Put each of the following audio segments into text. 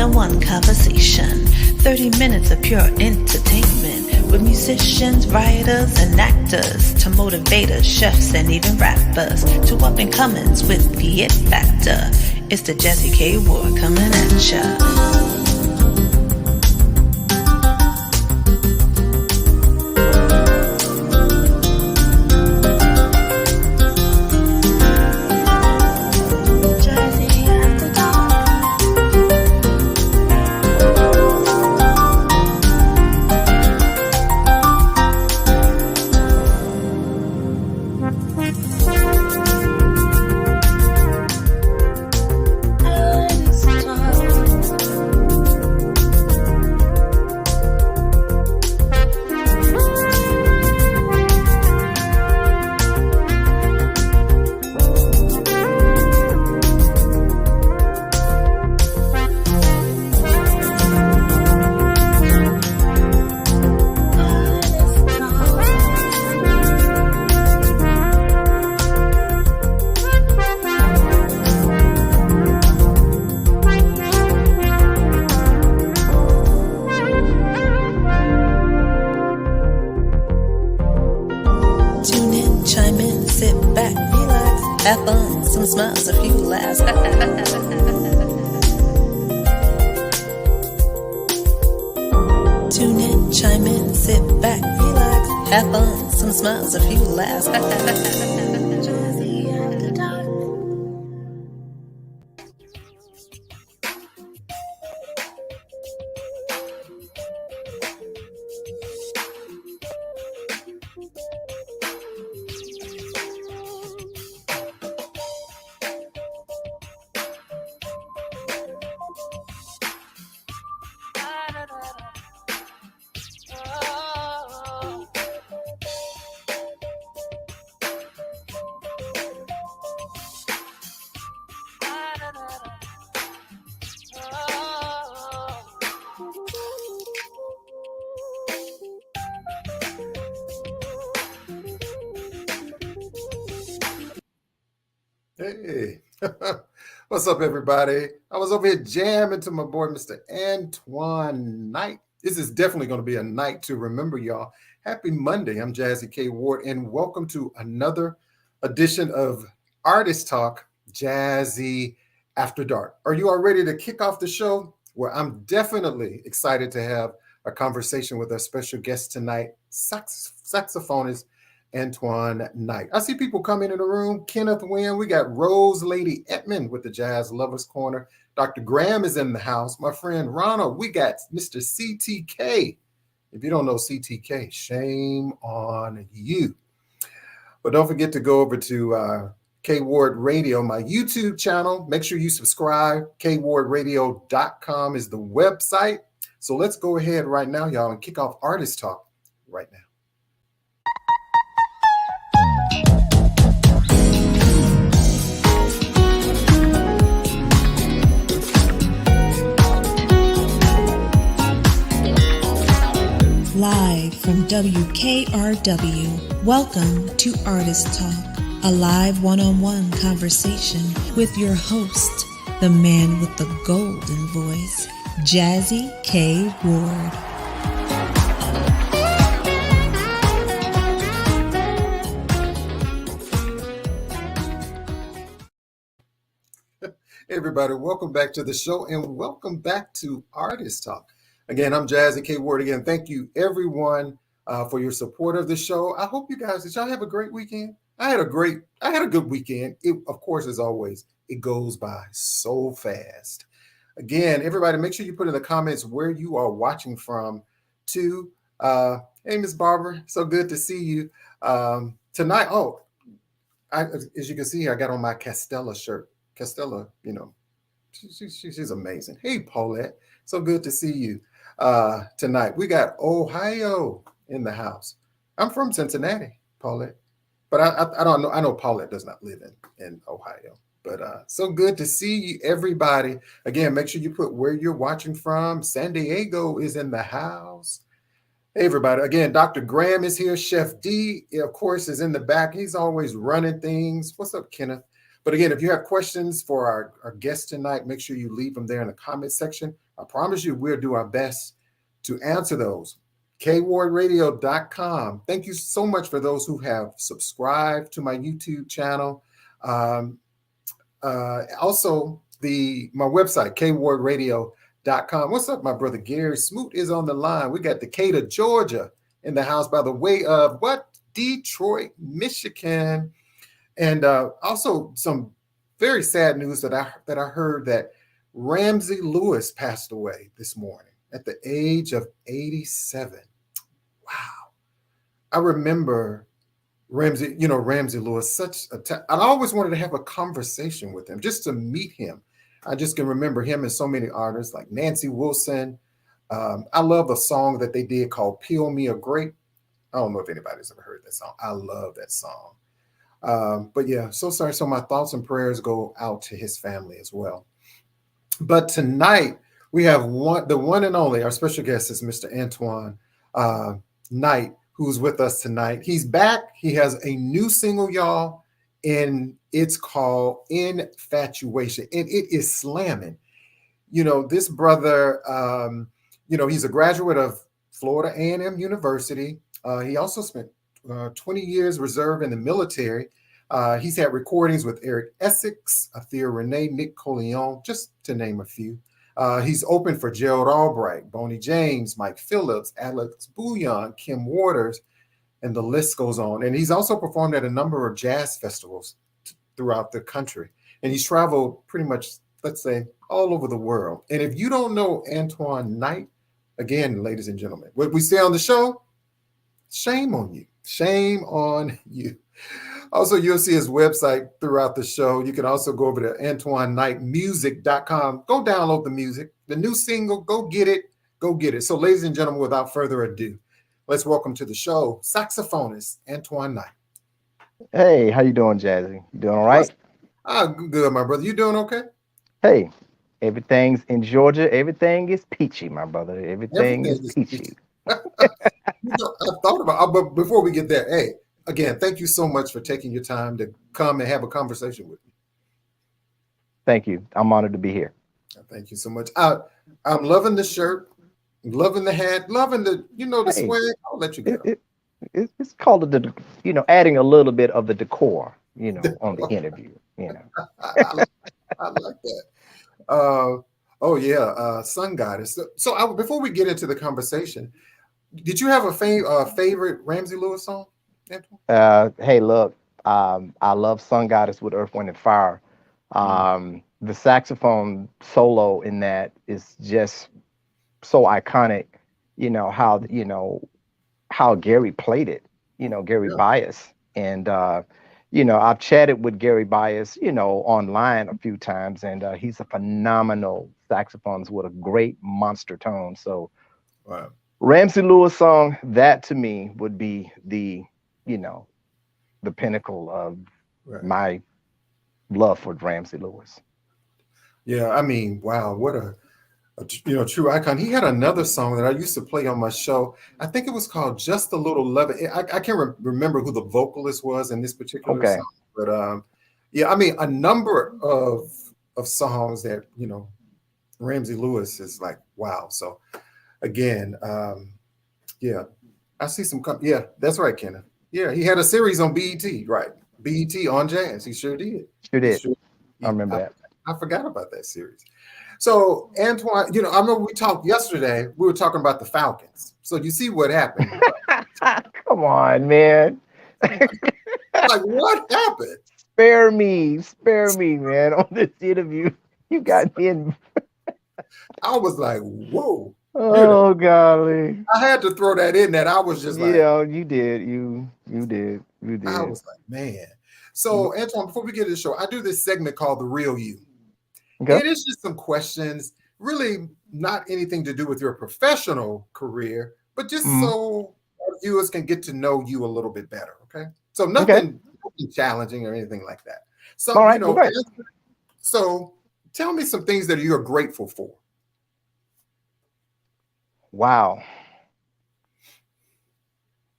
one-on-one conversation. 30 minutes of pure entertainment with musicians, writers, and actors to motivators, chefs, and even rappers to up-and-comings with the it factor. It's the Jazzie K Ward coming at ya. Have fun, some smiles, a few laughs. Tune in, chime in, sit back, relax. Have fun, some smiles, a few laughs. Jazzie after dark. Hey, what's up, everybody? I was over here jamming to my boy, Mr. Antoine Knight. This is definitely going to be a night to remember, y'all. Happy Monday. I'm Jazzie K Ward, and welcome to another edition of Artist Talk, Jazzie After Dark. Are you all ready to kick off the show? Well, I'm definitely excited to have a conversation with our special guest tonight, saxophonist Antoine Knight. I see people coming in the room. Kenneth Wynn. We got Rose Lady Edmond with the Jazz Lovers Corner. Dr. Graham is in the house. My friend Ronald. We got Mr. CTK. If you don't know CTK, shame on you. But don't forget to go over to K Ward Radio, my YouTube channel. Make sure you subscribe. KWardRadio.com is the website. So let's go ahead right now, y'all, and kick off Artist Talk right now. Live from WKRW, welcome to Artist Talk, a live one-on-one conversation with your host, the man with the golden voice, Jazzie K Ward. Hey everybody, welcome back to the show and welcome back to Artist Talk. Again, I'm Jazzie K Ward. Again, thank you everyone for your support of the show. I hope you guys, did y'all have a great weekend? I had a good weekend. It, of course, as always, it goes by so fast. Again, everybody, make sure you put in the comments where you are watching from to, hey, Miss Barbara, so good to see you tonight. Oh, as you can see, I got on my Castella shirt. Castella, you know, she's amazing. Hey, Paulette, so good to see you tonight. We got Ohio in the house. I'm from Cincinnati, Paulette, but I don't know. I know Paulette does not live in Ohio, but so good to see you, everybody. Again, make sure you put where you're watching from. San Diego is in the house. Hey, everybody. Again, Dr. Graham is here. Chef D, of course, is in the back. He's always running things. What's up, Kenneth? But again, if you have questions for our guest tonight, make sure you leave them there in the comment section. I promise you, we'll do our best to answer those. KWardRadio.com. Thank you so much for those who have subscribed to my YouTube channel. Also, my website, KWardRadio.com. What's up, my brother Gary Smoot is on the line. We got Decatur, Georgia in the house by the way of what? Detroit, Michigan. And also some very sad news that I heard that Ramsey Lewis passed away this morning at the age of 87. Wow. I remember Ramsey Lewis, I always wanted to have a conversation with him, just to meet him. I just can remember him and so many artists like Nancy Wilson. I love a song that they did called Peel Me a Grape. I don't know if anybody's ever heard that song. I love that song. But yeah, so sorry. So my thoughts and prayers go out to his family as well. But tonight we have the one and only, our special guest is Mr. Antoine Knight, who's with us tonight. He's back. He has a new single, y'all, and it's called Infatuation, and it is slamming. This brother, he's a graduate of Florida A&M University. He also spent 20 years reserve in the military. He's had recordings with Eric Essex, Athea Renee, Nick Coleon, just to name a few. He's opened for Gerald Albright, Boney James, Mike Phillips, Alex Bouillon, Kim Waters, and the list goes on. And he's also performed at a number of jazz festivals throughout the country. And he's traveled pretty much, let's say, all over the world. And if you don't know Antoine Knight, again, ladies and gentlemen, what we say on the show, shame on you. Shame on you. Also, you'll see his website throughout the show. You can also go over to AntoineKnightMusic.com. Go download the music. The new single, go get it. Go get it. So, ladies and gentlemen, without further ado, let's welcome to the show, saxophonist Antoine Knight. Hey, how you doing, Jazzie? You doing all right? Good, my brother. You doing okay? Hey, everything's in Georgia. Everything is peachy, my brother. Everything is peachy. I've thought about, but before we get there, hey, again, thank you so much for taking your time to come and have a conversation with me. Thank you. I'm honored to be here. Thank you so much. I'm loving the shirt, loving the hat, loving the swag. I'll let you go. It's called adding a little bit of the decor, on the interview. I like that. Sun Goddess. So before we get into the conversation, did you have a favorite Ramsey Lewis song, Antoine? Hey, look, I love Sun Goddess with Earth, Wind, and Fire. The saxophone solo in that is just so iconic. How Gary played it. Gary Bias, and I've chatted with Gary Bias, online a few times, and he's a phenomenal saxophonist with a great monster tone. So, wow. Ramsey Lewis song, that to me would be the pinnacle of my love for Ramsey Lewis. Yeah, I mean, wow, what a true icon. He had another song that I used to play on my show. I think it was called Just a Little Love. I can't remember who the vocalist was in this particular song, but I mean, a number of songs that Ramsey Lewis is like, wow. So again, I see some. Yeah, that's right, Kenneth. Yeah, he had a series on BET, right? BET on Jazz. He sure did. I remember that. I forgot about that series. So Antoine, I remember we talked yesterday. We were talking about the Falcons. So you see what happened. Come on, man. Like, what happened? Spare me, man. On this interview, you got me in. I was like, whoa. Oh, golly. I had to throw that in. That I was just like, yeah, you did. You did. I was like, man. So Antoine, before we get to the show, I do this segment called The Real You. Okay. And it's just some questions, really not anything to do with your professional career, but just so our viewers can get to know you a little bit better. Okay. So nothing challenging or anything like that. So, all right, so tell me some things that you're grateful for. Wow.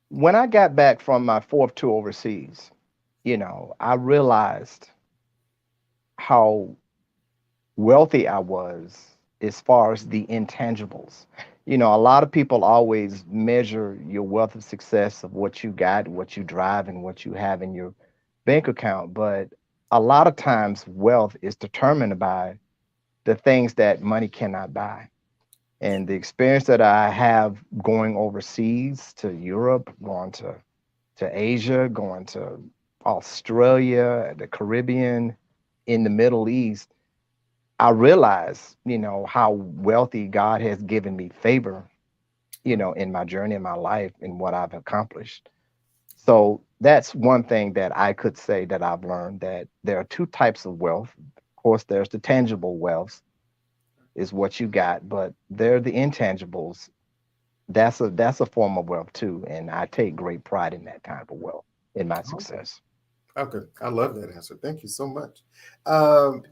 When I got back from my 4th tour overseas, I realized how wealthy I was as far as the intangibles. You know, a lot of people always measure your wealth of success of what you got, what you drive, and what you have in your bank account. But a lot of times, wealth is determined by the things that money cannot buy. And the experience that I have going overseas to Europe, going to Asia, going to Australia, the Caribbean, in the Middle East, I realize, you know, how wealthy God has given me favor, you know, in my journey in my life and what I've accomplished. So that's one thing that I could say that I've learned, that there are two types of wealth. Of course, there's the tangible wealth is what you got, but there are the intangibles. That's a form of wealth too, and I take great pride in that kind of wealth in my Okay. success. Okay. I love that answer. Thank you so much.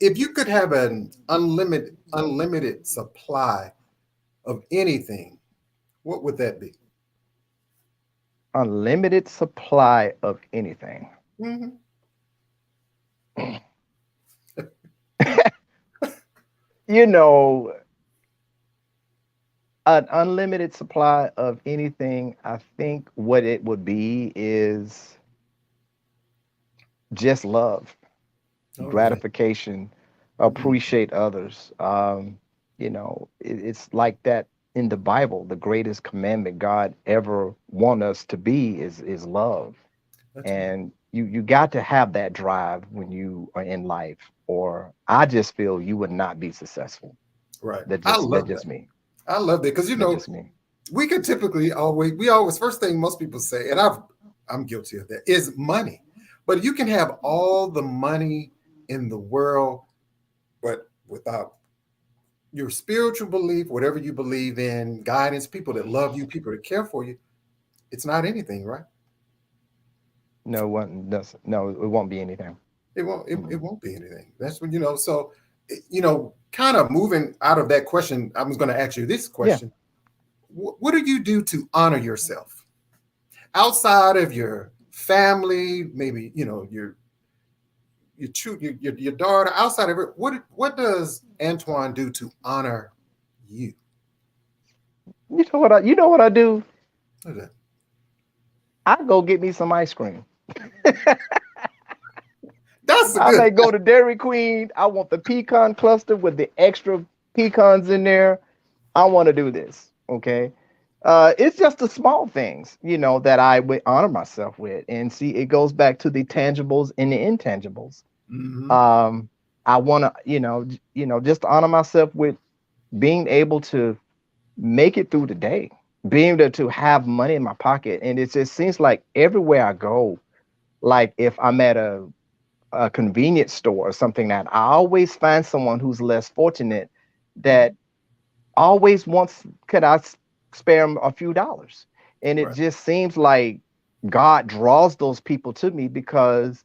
If you could have an unlimited supply of anything, what would that be? Unlimited supply of anything. Hmm. You know, an unlimited supply of anything, I think what it would be is just love, Oh yeah. gratification, Mhm. appreciate others. You know, it's like that in the Bible. The greatest commandment God ever want us to be is love. That's right. And you got to have that drive when you are in life, or I just feel you would not be successful. Right. That I just that love that. just me. I love that because That just me. we could typically always we always first thing most people say, and I'm guilty of that, is money. But you can have all the money in the world, but without your spiritual belief, whatever you believe in, guidance, people that love you, people that care for you, it's not anything, right? No one does. No, it won't be anything. It Mm. won't be anything. That's what so kind of moving out of that question, I was going to ask you this Yeah. question. What do you do to honor yourself outside of your family, maybe your daughter, outside of it? What does Antoine do to honor you? You know what I do? What is that? I go get me some ice cream. That's a I good. may go to Dairy Queen. I want the pecan cluster with the extra pecans in there. I want to do this. Okay. It's just the small things, you know, that I would honor myself with. And see, it goes back to the tangibles and the intangibles. Hmm. Um, I want to, just honor myself with being able to make it through the day, being able to have money in my pocket. And it just seems like everywhere I go, like if I'm at a convenience store or something, that I always find someone who's less fortunate that always wants, could I spare them a few dollars? And it Right. just seems like God draws those people to me because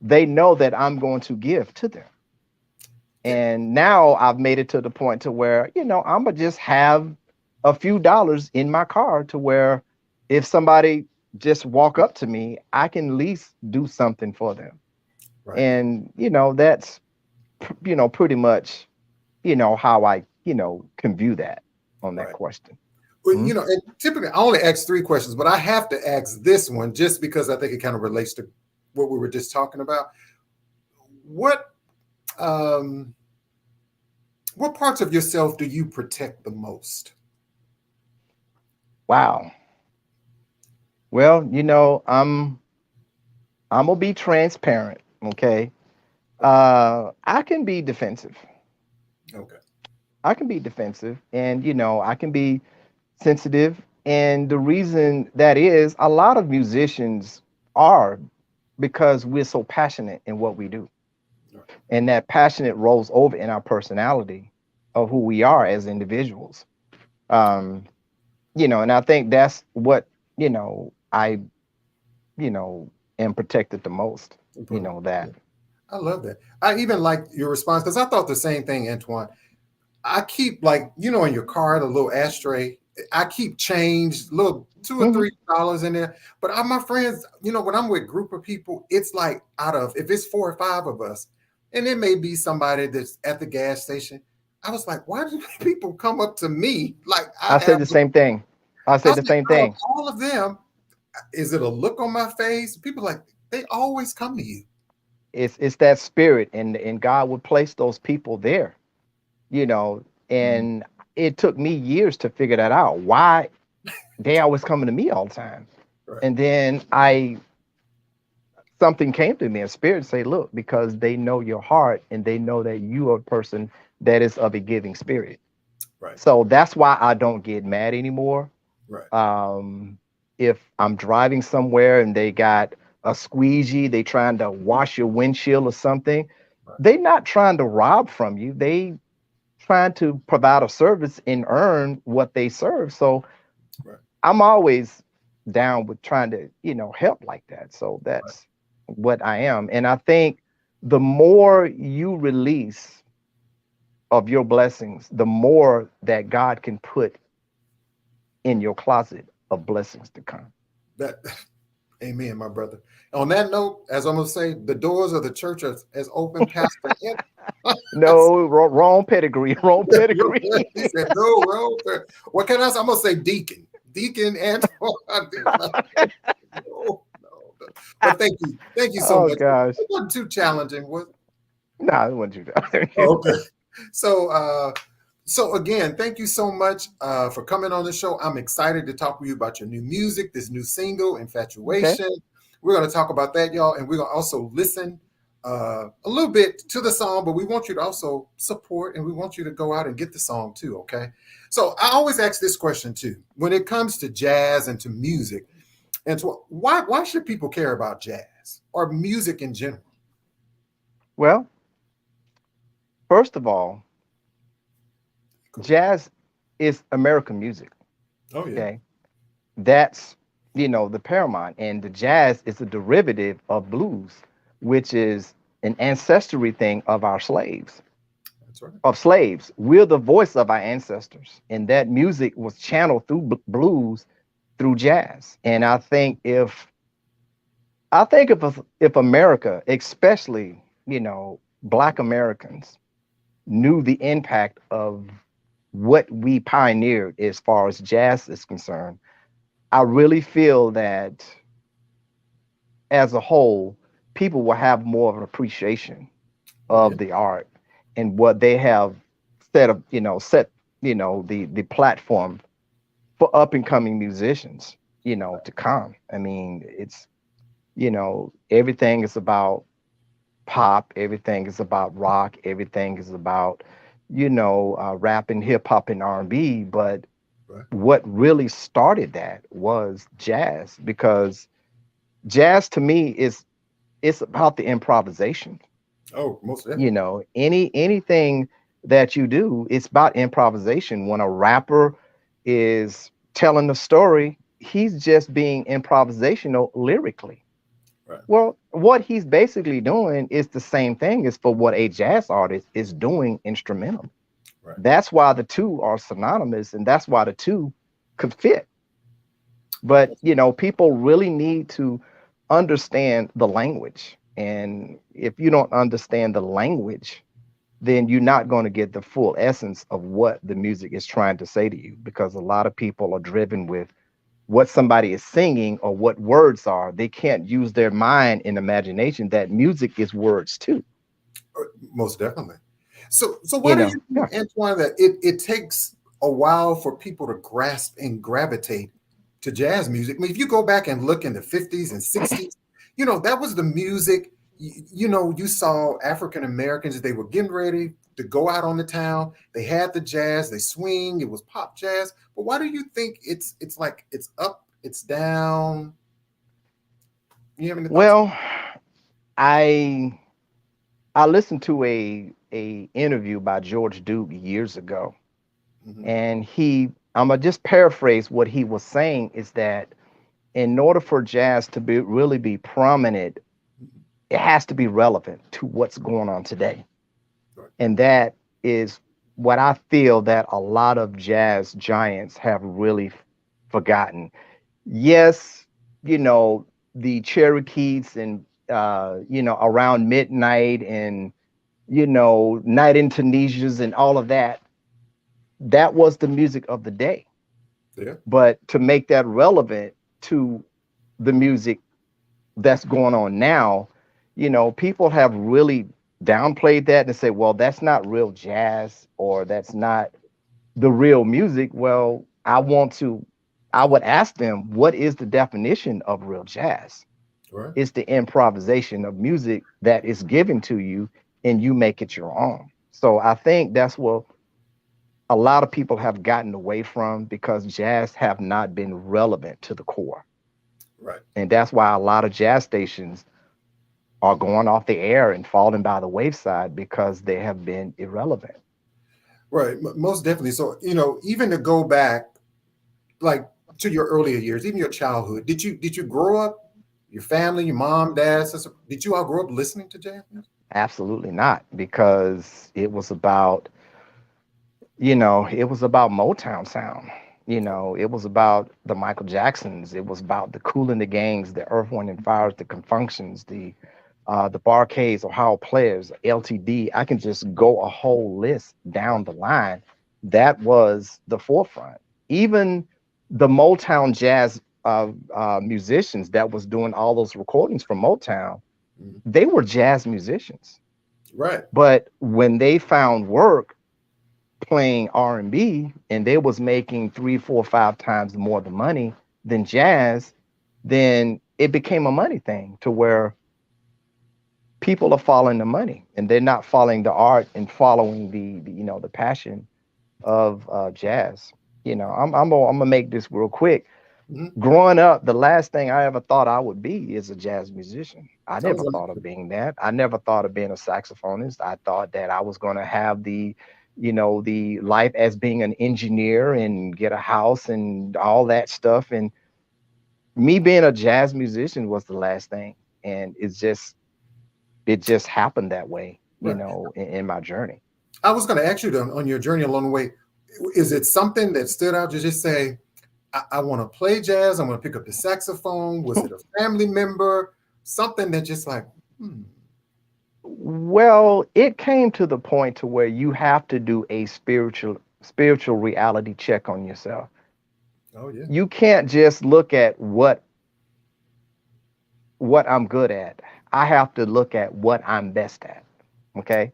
they know that I'm going to give to them. Yeah. And now I've made it to the point to where, I'm gonna just have a few dollars in my car to where if somebody just walk up to me, I can at least do something for them. Right. And that's pretty much how I can view that on that Right. question. Well, Mhm. and typically I only ask three questions, but I have to ask this one just because I think it kind of relates to what we were just talking about. What um what parts of yourself do you protect the most? Wow. Well, I'm gonna be transparent. Okay. I can be defensive. Okay. I can be defensive, and I can be sensitive. And the reason that is, a lot of musicians are, because we're so passionate in what we do. All right. And that passionate rolls over in our personality of who we are as individuals. Um, and I think that's what, I, am protected the most, Important. Yeah. that. I love that. I even like your response because I thought the same thing, Antoine. I keep like, in your car, the little ashtray, I keep change, little two or Hmm. three dollars in there. But my friends, when I'm with a group of people, it's like out of if it's 4 or 5 of us, and it may be somebody that's at the gas station, I was like, why do people come up to me like I I said have? the same thing. I I said was the like, same out of thing. all of them, is it a look on my face? People like they always come to you. It's that spirit, and God would place those people there, you know. Mhm. And it took me years to figure that out. Why they always coming to me all the time. Right, And then I something came to me, a spirit say, look, because they know your heart and they know that you are a person that is of a giving spirit. right, So that's why I don't get mad anymore. right, Um, if I'm driving somewhere and they got a squeegee, they trying to wash your windshield or something, right, they not trying to rob from you. They trying to provide a service and earn what they serve. So right, I'm always down with trying to, help like that. So right. that's what I am. And I think the more you release of your blessings, the more that God can put in your closet of blessings to come. That, amen, my brother. On that note, as I'm gonna say, the doors of the church are as open, Pastor. No, wrong pedigree, wrong pedigree. He said, no, well, what can I say? I'm gonna say deacon. Deacon Antoine. No, no. But thank you so Oh much. gosh. It wasn't too challenging, was it? No, it wasn't you. Okay. So so again, thank you so much for coming on the show. I'm excited to talk with you about your new music, this new single, Okay. Infatuation. We're going to talk about that, y'all, and we're going to also listen a little bit to the song, but we want you to also support and we want you to go out and get the song too, okay? So I always ask this question too. When it comes to jazz and to music, and so why should people care about jazz or music in general? Well, first of all, Cool. jazz is American music. Oh yeah. Okay. That's, the paramount. And the jazz is a derivative of blues, which is an ancestry thing of our slaves, That's right. of slaves. We're the voice of our ancestors. And that music was channeled through blues, through jazz. And if America, especially, Black Americans, knew the impact of what we pioneered as far as jazz is concerned, I really feel that as a whole, people will have more of an appreciation Oh yeah. of the art and what they have the platform for up and coming musicians, to come. I mean, it's, everything is about pop, everything is about rock, everything is about, rap and hip hop and R&B, but Right. what really started that was jazz, because jazz to me is it's about the improvisation. Oh, most definitely. Anything that you do, it's about improvisation. When a rapper is telling a story, he's just being improvisational lyrically. Right. Well, what he's basically doing is the same thing as for what a jazz artist is doing instrumental. Right. That's why the two are synonymous, and that's why the two could fit. But people really need to understand the language. And if you don't understand the language, then you're not going to get the full essence of what the music is trying to say to you, because a lot of people are driven with what somebody is singing or what words are. They can't use their mind and imagination. That music is words too. Most definitely. So why do you Yeah. think, Antoine, that it takes a while for people to grasp and gravitate to jazz music? I mean, if you go back and look in the 50s and 60s, that was the music. You saw African Americans, they were getting ready to go out on the town. They had the jazz, they swing, it was pop jazz. But why do you think it's like it's up, it's down? You have any thoughts? Well, I I listened to a interview by George Duke years ago, Hmm. and I'm gonna just paraphrase what he was saying, is that in order for jazz to really be prominent, it has to be relevant to what's going on today. Right. And that is what I feel that a lot of jazz giants have really forgotten. Yes, the Cherokees and around midnight and Night in Tunisia's and all of that. That was the music of the day. Yeah. But to make that relevant to the music that's going on now, people have really downplayed that and say, well, that's not real jazz or that's not the real music. Well, I would ask them, what is the definition of real jazz? Right. It's the improvisation of music that is given to you and you make it your own. So I think that's what a lot of people have gotten away from because jazz have not been relevant to the core. Right. And that's why a lot of jazz stations are going off the air and falling by the wayside because they have been irrelevant. Right. Most definitely. So, even to go back like to your earlier years, even your childhood, did you grow up, your family, your mom, dad, sister, did you all grow up listening to jazz music? Absolutely not, because it was about Motown sound. It was about the Michael Jacksons. It was about the Kool and the Gangs, the Earth, Wind and Fires, the Confunctions, the Barcades, Ohio Players, LTD. I can just go a whole list down the line. That was the forefront. Even the Motown jazz musicians that was doing all those recordings from Motown, they were jazz musicians. Right. But when they found work playing R&B and they was making 3, 4, 5 times more the money than jazz, then it became a money thing to where people are following the money and they're not following the art and following the passion of jazz. I'm gonna make this real quick. Mm-hmm. Growing up, the last thing I ever thought I would be is a jazz musician. I That was never thought of being that. I never thought of being a saxophonist. I thought that I was going to have the life as being an engineer and get a house and all that stuff. And me being a jazz musician was the last thing. And it just happened that way, right. in my journey. I was going to ask you on your journey along the way, is it something that stood out to just say, I want to play jazz, I want to pick up the saxophone? Was it a family member? Something that just like, Well, it came to the point to where you have to do a spiritual reality check on yourself. Oh yeah. You can't just look at what I'm good at. I have to look at what I'm best at. Okay?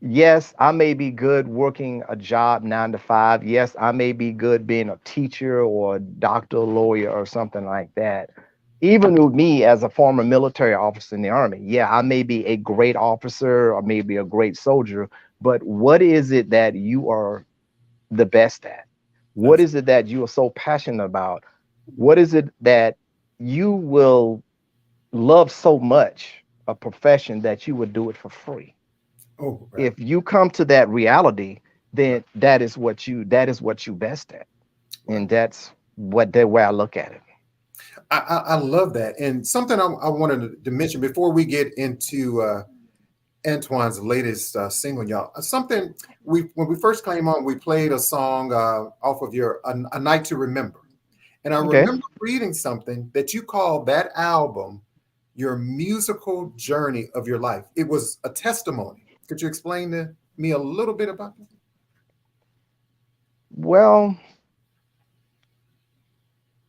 Yes, I may be good working a job 9 to 5. Yes, I may be good being a teacher or a doctor, lawyer, or something like that. Even with me as a former military officer in the Army, yeah, I may be a great officer or maybe a great soldier, but what is it that you are the best at? What is it that you are so passionate about? What is it that you will love so much, a profession that you would do it for free? Oh, right. If you come to that reality, then that is what you best at. Right. And that's the way I look at it. I love that. And something I wanted to mention before we get into Antoine's latest single, y'all. Something when we first came on, we played a song off of your a Night to Remember. And I Okay. remember reading something that you called that album your musical journey of your life. It was a testimony. Could you explain to me a little bit about that? Well,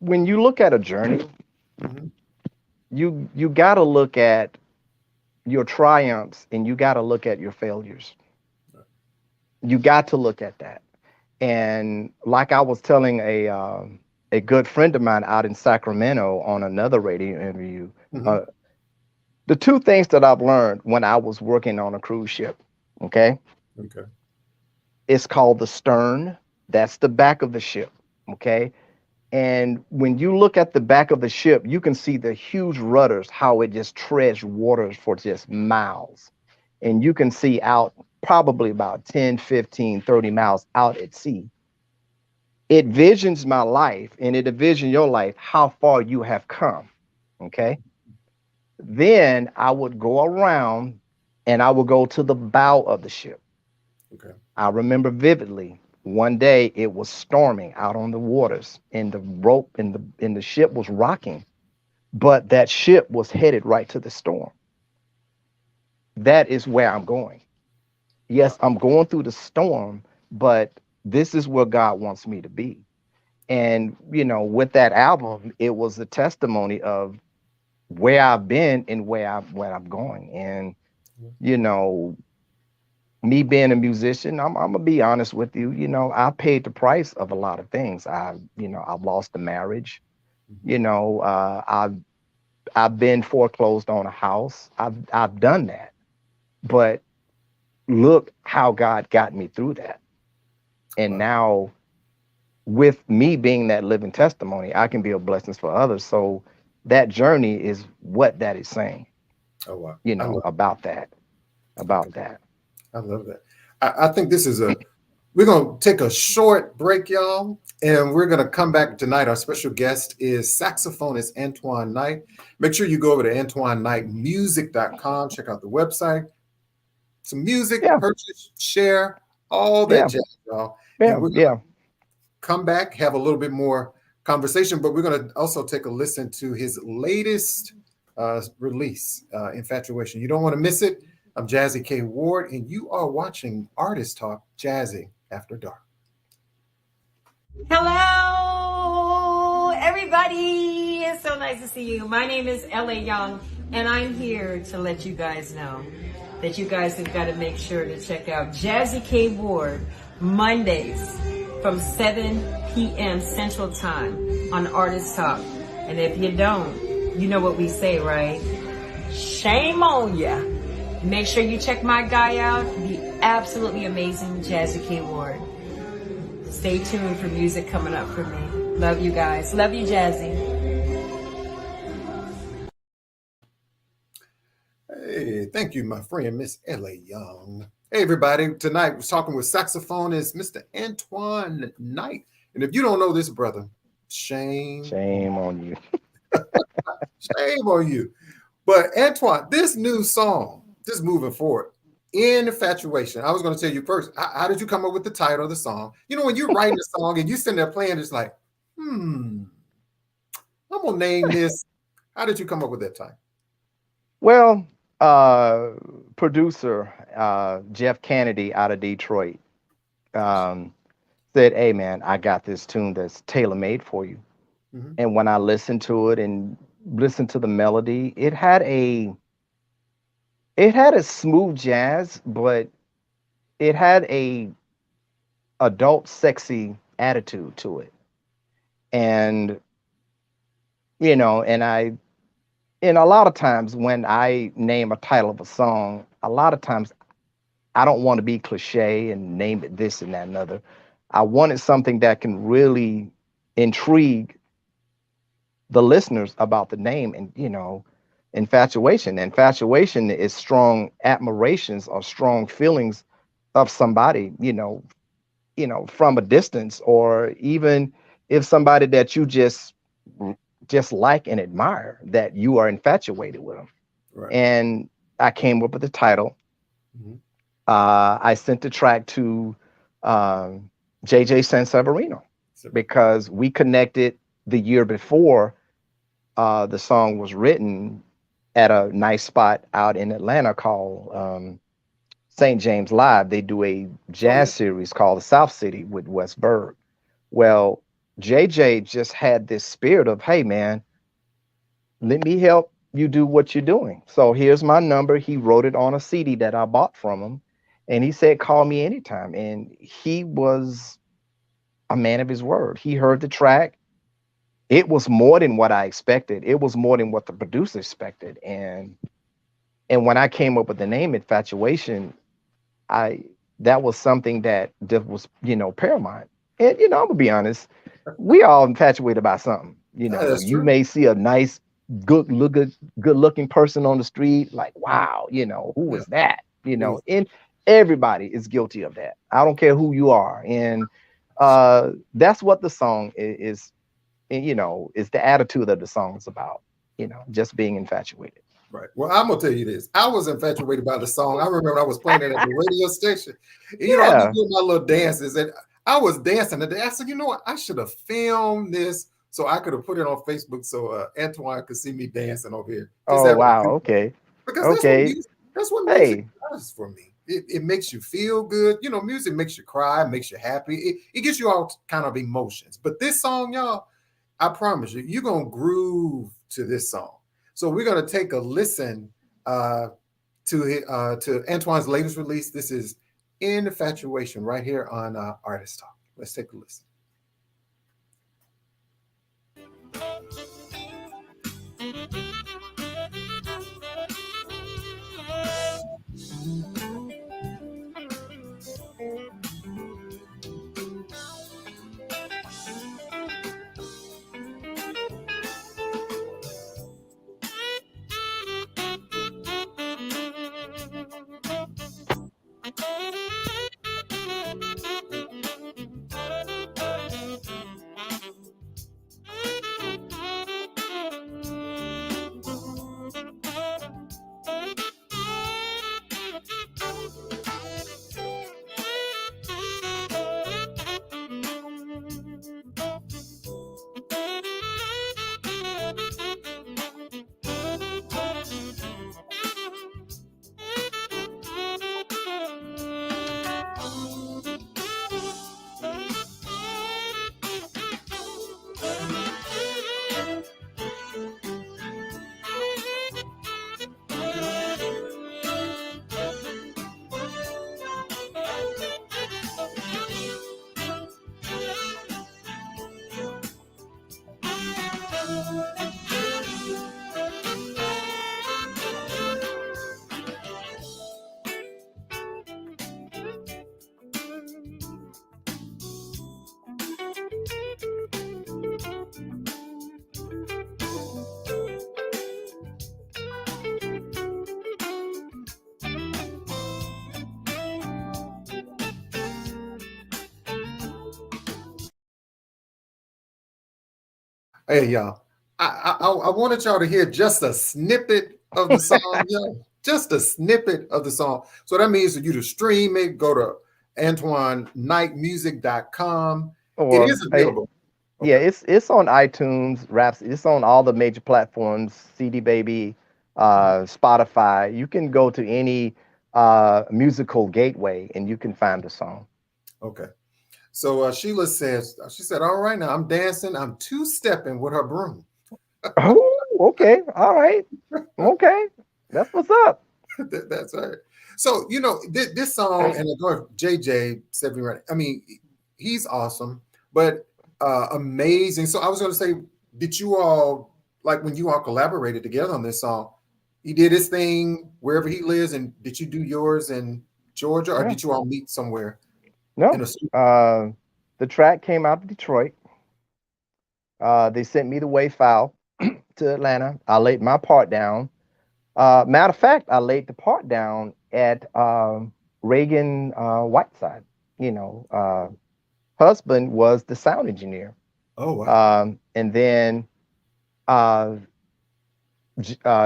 when you look at a journey, Mm-hmm. you got to look at your triumphs and you got to look at your failures. You got to look at that. And like I was telling a good friend of mine out in Sacramento on another radio interview, Mm-hmm. the two things that I've learned when I was working on a cruise ship, okay, Okay. it's called the stern. That's the back of the ship, okay? And when you look at the back of the ship, you can see the huge rudders, how it just treads waters for just miles. And you can see out probably about 10, 15, 30 miles out at sea. It visions my life and it envisions your life, how far you have come, okay? Then I would go around and I would go to the bow of the ship. Okay. I remember vividly one day it was storming out on the waters and the rope in the ship was rocking, but that ship was headed right to the storm. that is where I'm going. Wow. Yes, I'm going through the storm, but this is where God wants me to be. And, with that album, it was a testimony of where I've been and where I'm going. And, you know, me being a musician, I'm gonna be honest with you. I paid the price of a lot of things. I've lost a marriage. Mhm. I've been foreclosed on a house. I've done that. But look how God got me through that. And Wow. now, with me being that living testimony, I can be a blessing for others. So that journey is what that is saying, Oh, wow. I love about that, okay. about that. I love that. I think this is we're going to take a short break, y'all, and we're going to come back tonight. Our special guest is saxophonist Antoine Knight. Make sure you go over to AntoineKnightMusic.com. Check out the website. Some music, Yeah, purchase, share, all that yeah, jazz, y'all. And yeah, we're going to yeah. come back, have a little bit more conversation, but we're going to also take a listen to his latest release, Infatuation. You don't want to miss it. I'm Jazzie K Ward, and you are watching Artist Talk Jazzy After Dark. Hello, everybody. It's so nice to see you. My name is L.A. Young, and I'm here to let you guys know that you guys have got to make sure to check out Jazzie K Ward Mondays from 7 p.m. Central Time on Artist Talk. And if you don't, you know what we say, right? Shame on ya. Make sure you check my guy out, the absolutely amazing Jazzie K Ward. Stay tuned for music coming up for me. Love you guys. Love you, Jazzie. Hey, thank you, my friend, Miss L.A. Young. Hey, everybody. Tonight, we're talking with saxophonist Mr. Antoine Knight. And if you don't know this brother, shame On you. shame on you. But Antoine, this new song, just moving forward, Infatuation. I was going to tell you first, how did you come up with the title of the song? When you're writing a song and you sitting there playing, it's like, I'm going to name this. How did you come up with that title? Well, producer Jeff Kennedy out of Detroit said, "Hey, man, I got this tune that's tailor made for you." Mm-hmm. And when I listened to it and listened to the melody, it had a smooth jazz, but it had a adult sexy attitude to it. And and a lot of times when I name a title of a song, a lot of times I don't want to be cliche and name it this and that and other. I wanted something that can really intrigue the listeners about the name. And infatuation. Infatuation is strong admirations or strong feelings of somebody, from a distance, or even if somebody that you just like and admire, that you are infatuated with them. Right. And I came up with the title. Mm-hmm. I sent the track to JJ Sanseverino because we connected the year before the song was written at a nice spot out in Atlanta called St. James Live. They do a jazz series called the South City with Wes Berg. Well, JJ just had this spirit of, hey, man, let me help you do what you're doing. So here's my number. He wrote it on a CD that I bought from him. And he said, call me anytime. And he was a man of his word. He heard the track. It was more than what I expected. It was more than what the producer expected. And when I came up with the name Infatuation, that was something that was, paramount. And, I'm gonna be honest, we all infatuated by something. That's You true. may see a nice, good looking person on the street, like, wow, who was that? And everybody is guilty of that. I don't care who you are. And that's what the song is, is the attitude of the song is about, just being infatuated. Right. Well, I'm gonna tell you this. I was infatuated by the song. I remember I was playing it at the radio station. And, I'll be doing my little dances, and I was dancing. And I said, you know what? I should have filmed this so I could have put it on Facebook so Antoine could see me dancing over here. Oh wow. Okay. Because Okay. That's what music Hey, does for me. It makes you feel good. You know, music makes you cry, makes you happy. It gives you all kind of emotions. But this song, y'all, I promise you, you're going to groove to this song. So we're going to take a listen to Antoine's latest release. This is Infatuation right here on Artist Talk. Let's take a listen. Hey, y'all. I wanted y'all to hear just a snippet of the song, yo. Just a snippet of the song. So that means for you to stream it, go to AntoineKnightMusic.com. It or is available. yeah, Okay. it's on iTunes, Raps. It's on all the major platforms, CD Baby, Spotify. You can go to any musical gateway and you can find the song. Okay. So Sheila says, she said, all right, now I'm dancing. I'm two-stepping with her broom. Oh, okay, all right, okay, that's what's up. That's right. So, you know, this song, and of course, JJ said, I mean, he's awesome, but amazing. So I was going to say, did you all, like when you all collaborated together on this song, he did his thing wherever he lives, and did you do yours in Georgia, or Yeah, did you all meet somewhere in no, a studio? the track came out of Detroit. They sent me the WAV file to Atlanta. I laid my part down. Matter of fact, I laid the part down at Reagan Whiteside. You know, husband was the sound engineer. Oh, wow. And then uh,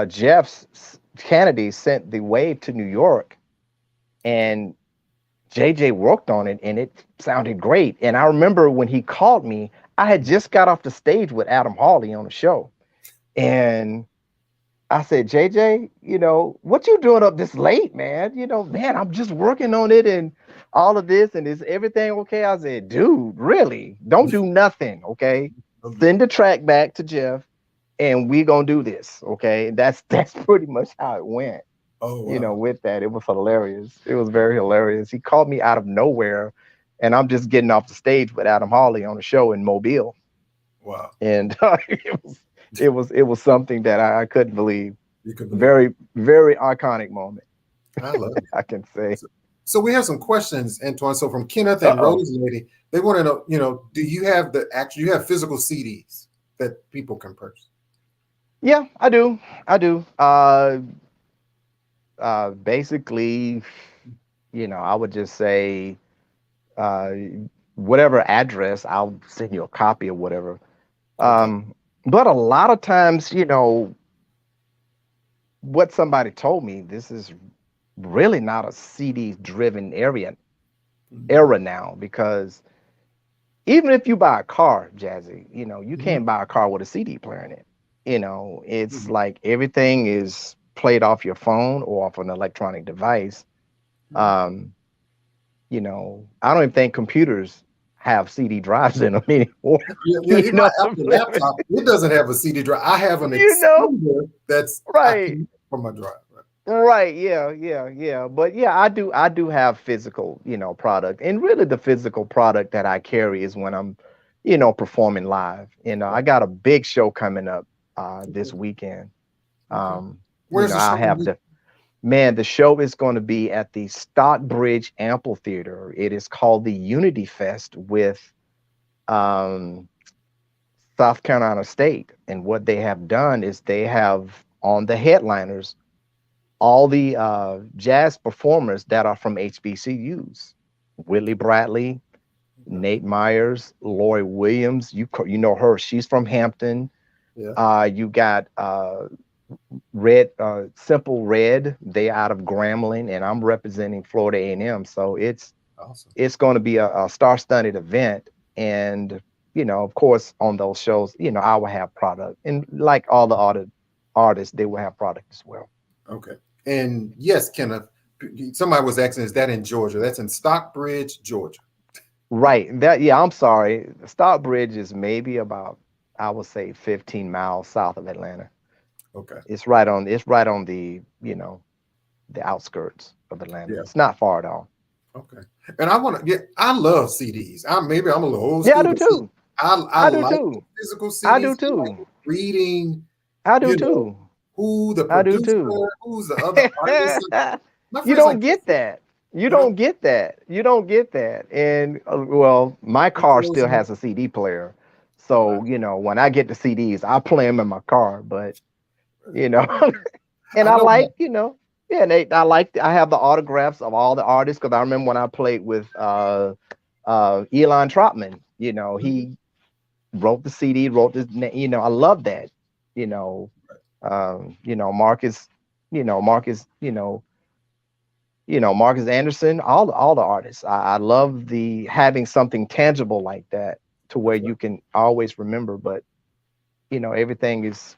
Jeff's Kennedy sent the WAV to New York, and JJ worked on it, and it sounded great. And I remember when he called me, I had just got off the stage with Adam Hawley on the show, and I said, JJ, you know, what you doing up this late, man? You know, man, I'm just working on it and all of this, and is everything okay? I said, dude, really? Don't do nothing, okay? Send the track back to Jeff, and we gonna do this, okay? That's pretty much how it went. Oh, You know, wow. with that, it was hilarious. It was very hilarious. He called me out of nowhere, and I'm just getting off the stage with Adam Hawley on a show in Mobile, Wow. and it was something that I couldn't believe. You can believe it. Very, very iconic moment, I love it. I can say. So we have some questions, Antoine. So from Kenneth and Uh-oh. Rose Lady, they want to know, you know, do you have you have physical CDs that people can purchase? Yeah, I do. I do. Basically, you know, I would just say, uh, whatever address, I'll send you a copy or whatever. Okay. But a lot of times, you know, what somebody told me, this is really not a CD driven era now, because even if you buy a car, Jazzy, you know, you can't buy a car with a CD player in it. You know, it's like everything is play it off your phone or off an electronic device. You know, I don't even think computers have CD drives in them anymore. Yeah, You even know, my Apple laptop, it doesn't have a CD drive. I have an you know, extender that's I right. can use for my drive. Right? Right, yeah. But yeah, I do have physical, you know, product. And really the physical product that I carry is when I'm, you know, performing live. You know, I Right. got a big show coming up this Okay. weekend. Okay. You Where's know, the I show gonna have be? the show is going to be at the Stockbridge Amphitheater. It is called the Unity Fest with um South Carolina State. And what they have done is they have on the headliners all the jazz performers that are from HBCUs. Whitley Bradley, Okay. Nate Myers, Lori Williams. You know her. She's from Hampton. Yeah. You got Red, Simple Red. They out of Grambling, and I'm representing Florida A&M. So Awesome. it's going to be a star-studded event. And you know, of course, on those shows, you know, I will have product, and like all the other artists, they will have product as well. Okay. And yes, Kenneth, somebody was asking, is that in Georgia? That's in Stockbridge, Georgia. Right. Yeah, I'm sorry. Stockbridge is maybe about, I would say, 15 miles south of Atlanta. Okay. It's right on the, you know, the outskirts of Atlanta. Yeah. It's not far at all. Okay. And I love CDs. Maybe I'm a little old Yeah, I school, do but see, too. I I do like too. physical I do CDs. I like too. reading, I do you know, too. who the I do producer, too. who's the other artist. My You friends like, don't get that. You you know, don't get that. You don't get that. And well, my it car throws still me. has a CD player. Right. So, you know, when I get the CDs, I play them in my car. But, you know, and I I know my, like, you know, yeah, I have the autographs of all the artists because I remember when I played with Elon Trotman, you know, Mhm. he wrote the CD, wrote this, you know, I love that, you know, you know, Marcus, you know, Marcus, Marcus Anderson, all the artists. I love the having something tangible like that to where That's right. you can always remember, but you know, everything is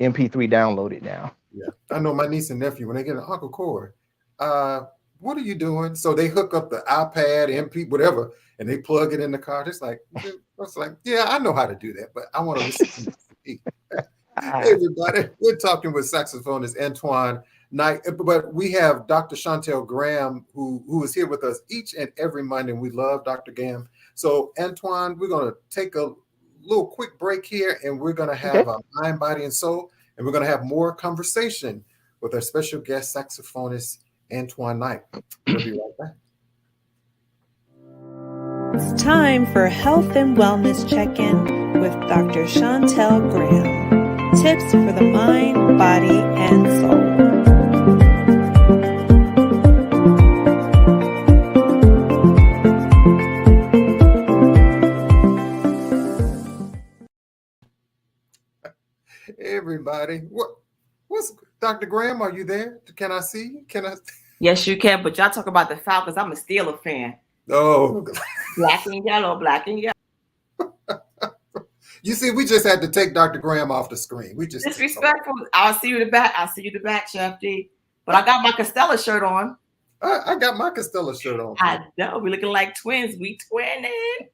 MP3 downloaded now. Yeah. I know my niece and nephew, when they get an Uncle Corey, uh, what are you doing? So they hook up the iPad, MP, whatever, and they plug it in the car. It's like, I was like, yeah, I know how to do that, but I want to listen to the CD. Hey, Ah, everybody. We're talking with saxophonist Antoine Knight, but we have Dr. Chantel Graham, who is here with us each and every Monday, and we love Dr. Graham. So, Antoine, we're going to take a little quick break here, and we're going to okay. have a mind, body, and soul, and we're going to have more conversation with our special guest saxophonist Antoine Knight. We'll be right back. It's time for Health and Wellness Check-In with Dr. Chantel Graham. Tips for the mind, body, and soul. Everybody, what's Dr. Graham? Are you there? Can I see you? Can I? Yes, you can, but y'all talk about the Falcons. I'm a Steeler fan. Oh, Black and yellow, black and yellow. you see, we just had to take Dr. Graham off the screen. We just Disrespectful. I'll see you the back. I'll see you the back, Chef D. But I got my Costello shirt on. I got my Costello shirt on. I know. We're looking like twins. We twinning.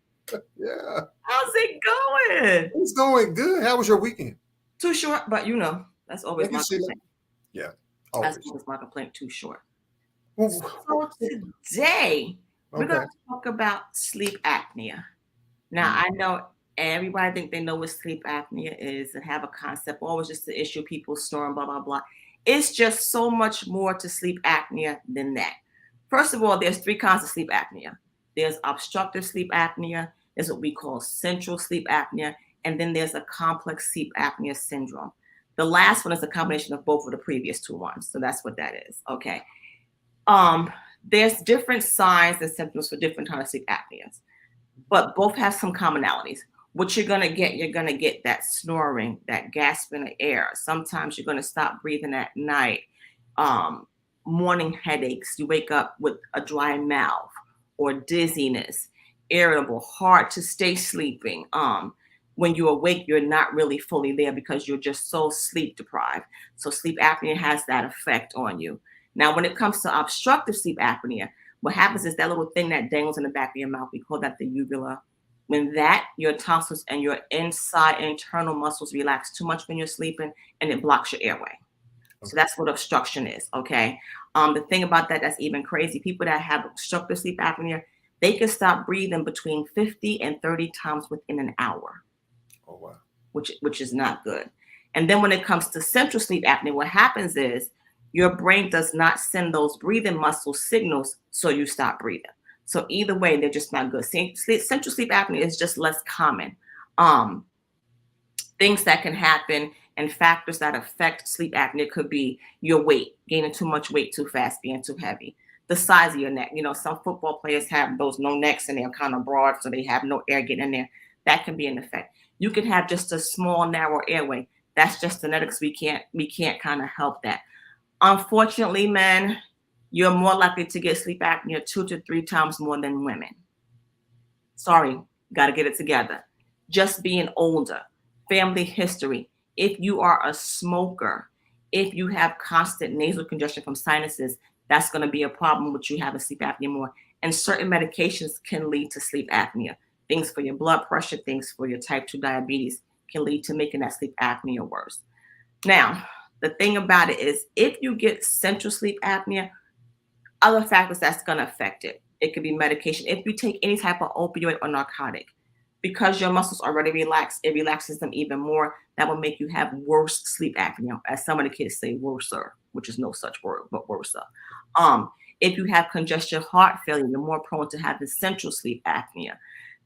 Yeah. How's it going? It's going good. How was your weekend? Too short, but you know, that's always Thank you, my Sheila. complaint. Yeah. That's Always. always my complaint, too short. Well, So today, we're going to talk about sleep apnea. Now, I know everybody think they know what sleep apnea is and have a concept, always just the issue, people snoring, blah, blah, blah. It's just so much more to sleep apnea than that. First of all, there's three kinds of sleep apnea. There's obstructive sleep apnea, there's what we call central sleep apnea, and then there's a complex sleep apnea syndrome. The last one is a combination of both of the previous two ones. So that's what that is. Okay. There's different signs and symptoms for different kinds of sleep apneas, but both have some commonalities. What you're going to get that snoring, that gasping of air. Sometimes you're going to stop breathing at night. Morning headaches. You wake up with a dry mouth or dizziness, irritable, hard to stay sleeping. when you're awake, you're not really fully there because you're just so sleep deprived. So sleep apnea has that effect on you. Now, when it comes to obstructive sleep apnea, what happens is that little thing that dangles in the back of your mouth, we call that the uvula. When that, your tonsils and your inside internal muscles relax too much when you're sleeping, and it blocks your airway. So that's what obstruction is, okay? The thing about that that's even crazy, people that have obstructive sleep apnea, they can stop breathing between 50 and 30 times within an hour. Oh, wow. Which is not good. And then when it comes to central sleep apnea, what happens is your brain does not send those breathing muscle signals, so you stop breathing. So either way, they're just not good. Central sleep apnea is just less common. Things that can happen and factors that affect sleep apnea could be your weight, gaining too much weight too fast, being too heavy, the size of your neck. You know, some football players have those no necks and they're kind of broad, so they have no air getting in there. That can be an effect. You can have just a small, narrow airway. That's just genetics. We can't kind of help that. Unfortunately, men, you're more likely to get sleep apnea 2 to 3 times more than women. Sorry, got to get it together. Just being older, family history. If you are a smoker, if you have constant nasal congestion from sinuses, that's going to be a problem with you having sleep apnea more. And certain medications can lead to sleep apnea. Things for your blood pressure, things for your type 2 diabetes can lead to making that sleep apnea worse. Now, the thing about it is if you get central sleep apnea, other factors that's going to affect it. It could be medication. If you take any type of opioid or narcotic, because your muscles already relax, it relaxes them even more. That will make you have worse sleep apnea, as some of the kids say, worser, which is no such word, but worser. If you have congestive heart failure, you're more prone to having central sleep apnea.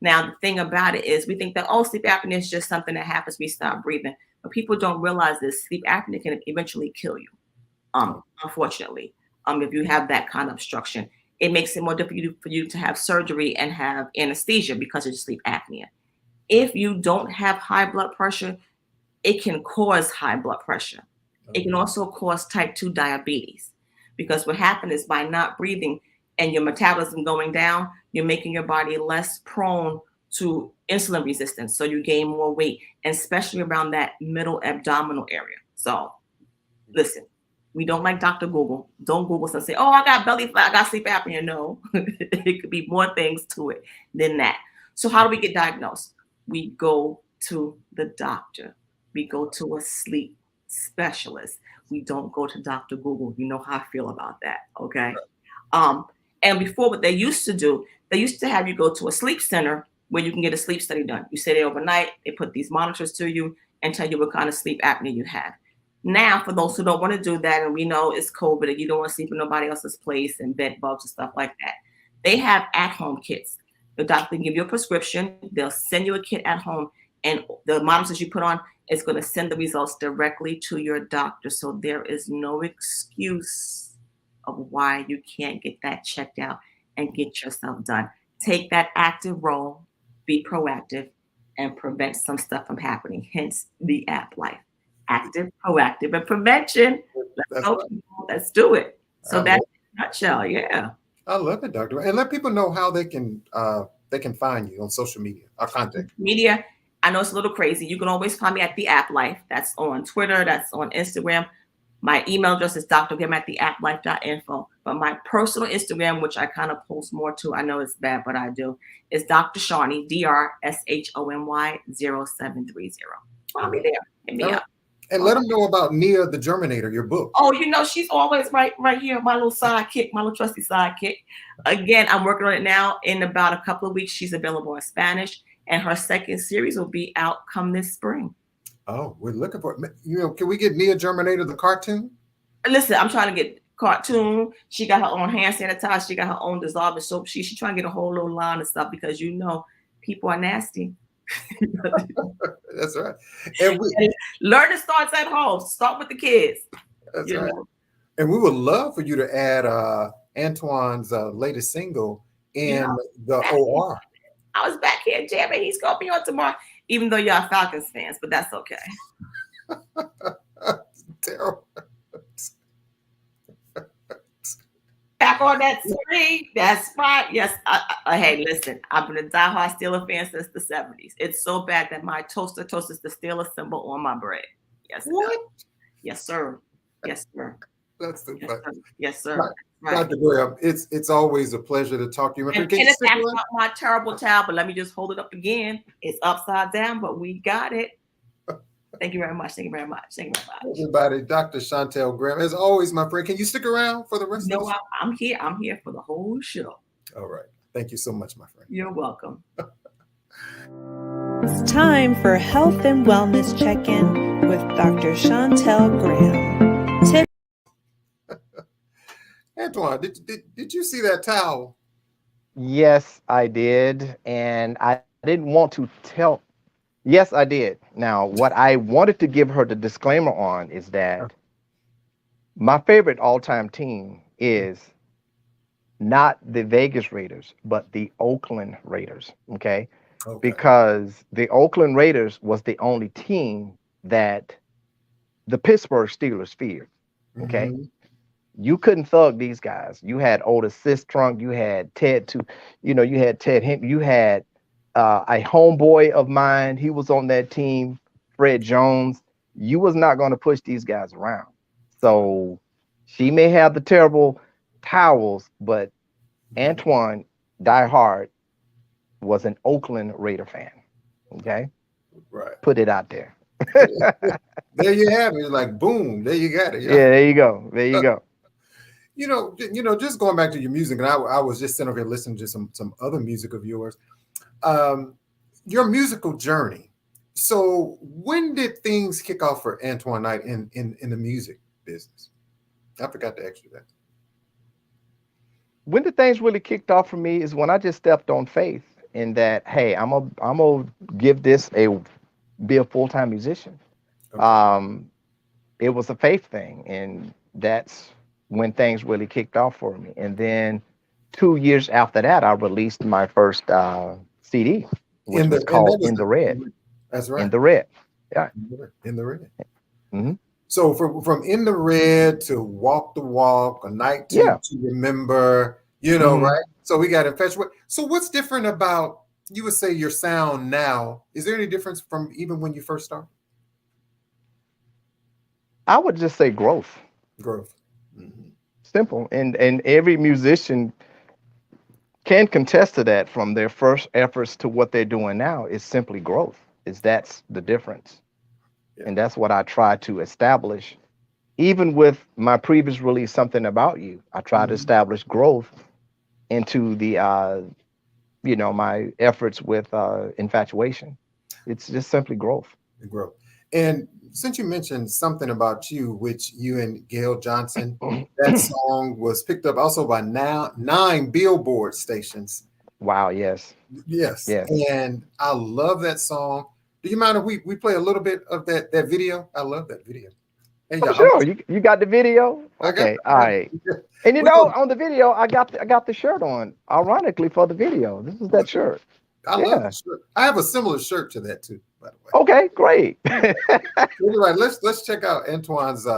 Now, the thing about it is we think that, oh, sleep apnea is just something that happens, we stop breathing. But people don't realize this. Sleep apnea can eventually kill you, unfortunately, if you have that kind of obstruction. It makes it more difficult for you to have surgery and have anesthesia because of sleep apnea. If you don't have high blood pressure, it can cause high blood pressure. It can also cause type 2 diabetes, because what happens is by not breathing and your metabolism going down, you're making your body less prone to insulin resistance. So you gain more weight, and especially around that middle abdominal area. So listen, we don't like Dr. Google. Don't Google and say, oh, I got belly fat, I got sleep apnea. No, it could be more things to it than that. So how do we get diagnosed? We go to the doctor. We go to a sleep specialist. We don't go to Dr. Google. You know how I feel about that, okay? And before, what they used to do, they used to have you go to a sleep center where you can get a sleep study done. You stay there overnight. They put these monitors to you and tell you what kind of sleep apnea you have. Now, for those who don't want to do that, and we know it's COVID and you don't want to sleep in nobody else's place and bed bugs and stuff like that, they have at-home kits. The doctor can give you a prescription. They'll send you a kit at home, and the monitors you put on is going to send the results directly to your doctor. So there is no excuse of why you can't get that checked out and get yourself done. Take that active role, be proactive, and prevent some stuff from happening. Hence the app life. Active, proactive, and prevention. Let's do it. So that's in a nutshell, yeah. I love it, Doctor. And let people know how they can find you on social media or contact. Media, I know it's a little crazy. You can always find me at the App Life. That's on Twitter. That's on Instagram. My email address is drgim@theapplife.info. But my personal Instagram, which I kind of post more to, I know it's bad, but I do, is Dr. Shawny, DRSHONY 0730. I'll be there. Hit me up. And let them know about Nia the Germinator, your book. Oh, you know, she's always right here, my little sidekick, my little trusty sidekick. Again, I'm working on it now. In about a couple of weeks, she's available in Spanish, and her second series will be out come this spring. Oh, we're looking for it. You know, can we get Nia Germinator the cartoon? Listen, I'm trying to get cartoon. She got her own hand sanitizer. She got her own dissolving soap. She's trying to get a whole little line of stuff because, you know, people are nasty. That's right. And learning starts at home. Start with the kids. That's right. And we would love for you to add Antoine's latest single in the OR. I was back here jamming. He's gonna be on tomorrow, even though y'all Falcons fans, but that's okay. Terrible. back on that screen. That's right. Yes. Hey, listen, I've been a diehard Steeler fan since the 70s. It's so bad that my toaster toasts the Steeler symbol on my bread. Yes. What? Yes, sir. Yes, sir. That's the Yes, sir. Yes, sir. Right. Dr. Graham, it's always a pleasure to talk to you. And it's actually not my terrible towel, but let me just hold it up again. It's upside down, but we got it. Thank you very much. Thank you very much. Thank you very much. Everybody, Dr. Chantel Graham, as always, my friend. Can you stick around for the rest of the show? No, I'm here. I'm here for the whole show. All right. Thank you so much, my friend. You're welcome. It's time for Health and Wellness Check-In with Dr. Chantel Graham. Tip. Antoine, did you see that towel? Yes, I did. And I didn't want to tell. Yes, I did. Now, what I wanted to give her the disclaimer on is that my favorite all-time team is not the Vegas Raiders, but the Oakland Raiders, okay? Because the Oakland Raiders was the only team that the Pittsburgh Steelers feared, okay? Mm-hmm. You couldn't thug these guys. You had Otis Sistrunk, you had Ted you had Ted Hinton, you had a homeboy of mine, he was on that team, Fred Jones. You was not going to push these guys around. So she may have the terrible towels, but Antoine, die hard, was an Oakland Raider fan. Okay? Right. Put it out there. There you have it. Like, boom, there you got it. Yeah, there you go. There you go. You know, just going back to your music, and I was just sitting over here listening to some other music of yours. Your musical journey. So when did things kick off for Antoine Knight in the music business? I forgot to ask you that. When the things really kicked off for me is when I just stepped on faith in that, hey, I'm gonna give this be a full-time musician. Okay. It was a faith thing, and that's when things really kicked off for me. And then 2 years after that, I released my first CD, which was called In the Red. That's right. In the Red. Yeah. In the Red. Mm-hmm. So from In the Red to Walk the Walk, A Night to Remember, mm-hmm. Right? So we got Infatuated. So what's different about, you would say, your sound now? Is there any difference from even when you first started? I would just say growth. Growth. Mm-hmm. Simple. And every musician can contest to that, from their first efforts to what they're doing now. Is simply growth. That's the difference. Yeah. And that's what I try to establish. Even with my previous release, Something About You, I try to establish growth into the, my efforts with Infatuation. It's just simply growth. Growth. And since you mentioned Something About You, which you and Gail Johnson, that song was picked up also by 9 Billboard stations. Wow, yes. Yes. And I love that song. Do you mind if we play a little bit of that video? I love that video. Hey, sure. You got the video? Okay, all right. And on the video, I got the shirt on, ironically, for the video. This is that shirt. I love the shirt. I have a similar shirt to that too, by the way. Okay, great. Anyway, let's check out Antoine's